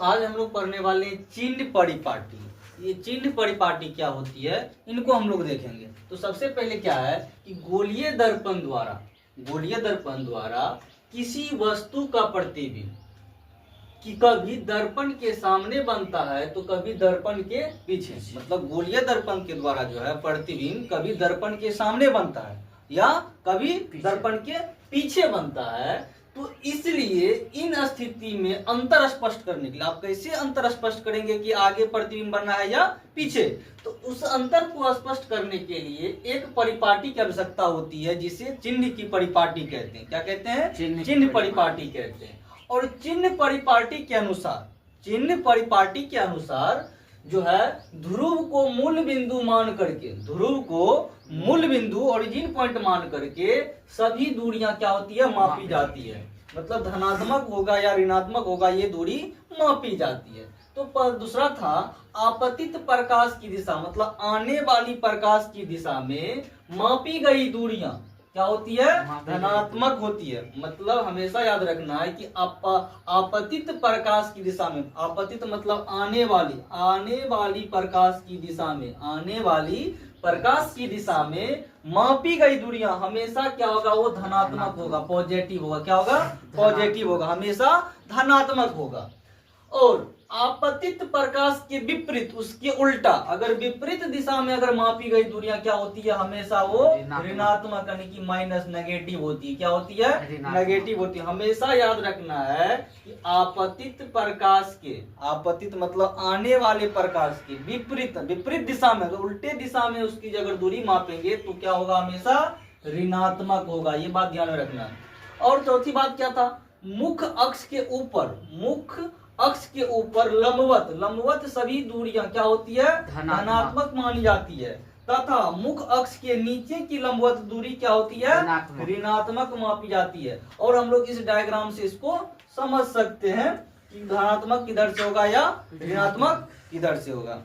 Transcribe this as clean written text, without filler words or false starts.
आज हम लोग पढ़ने वाले हैं चिन्ह परिपाटी। ये चिन्ह परिपाटी क्या होती है, इनको हम लोग देखेंगे। तो सबसे पहले क्या है कि गोलीय दर्पण द्वारा किसी वस्तु का प्रतिबिंब कि कभी दर्पण के सामने बनता है तो कभी दर्पण के पीछे, मतलब गोलीय दर्पण के द्वारा जो है प्रतिबिंब कभी दर्पण के सामने बनता है या कभी दर्पण के पीछे बनता है। तो इसलिए इन स्थिति में अंतर स्पष्ट करने के लिए आप कैसे अंतर स्पष्ट करेंगे कि आगे प्रतिबिंब बनना है या पीछे, तो उस अंतर को स्पष्ट करने के लिए एक परिपाटी की आवश्यकता होती है जिसे चिन्ह की परिपाटी कहते हैं। क्या कहते हैं? चिन्ह परिपाटी कहते हैं। और चिन्ह परिपाटी के अनुसार जो है ध्रुव को मूल बिंदु मान करके, ओरिजिन पॉइंट मान करके सभी दूरियां क्या होती है, मापी जाती है। मतलब धनात्मक होगा या ऋणात्मक होगा, ये दूरी मापी जाती है। तो दूसरा था आपतित प्रकाश की दिशा, मतलब आने वाली प्रकाश की दिशा में मापी गई दूरियां क्या होती है, धनात्मक होती है। मतलब हमेशा याद रखना है कि आपतित प्रकाश की दिशा में, आपतित मतलब आने वाली प्रकाश की दिशा में मापी गई दूरियां हमेशा क्या होगा, वो धनात्मक होगा, पॉजिटिव होगा। क्या होगा? पॉजिटिव होगा, हमेशा धनात्मक होगा। और आपतित प्रकाश के विपरीत, उसके उल्टा, अगर विपरीत दिशा में अगर मापी गई दूरियां क्या होती है, हमेशा वो ऋणात्मक यानी कि माइनस, नेगेटिव होती है। क्या होती है? नेगेटिव होती है। हमेशा याद रखना है कि आपतित प्रकाश के, आपतित मतलब आने वाले प्रकाश के विपरीत दिशा में, अगर उल्टे दिशा में उसकी अगर दूरी मापेंगे तो क्या होगा, हमेशा ऋणात्मक होगा। ये बात ध्यान में रखना है। और चौथी बात क्या था, मुख्य अक्ष के ऊपर लंबवत सभी दूरियां क्या होती है, धनात्मक मानी जाती है, तथा मुख्य अक्ष के नीचे की लंबवत दूरी क्या होती है, ऋणात्मक मापी जाती है। और हम लोग इस डायग्राम से इसको समझ सकते हैं कि धनात्मक किधर से होगा या ऋणात्मक किधर से होगा।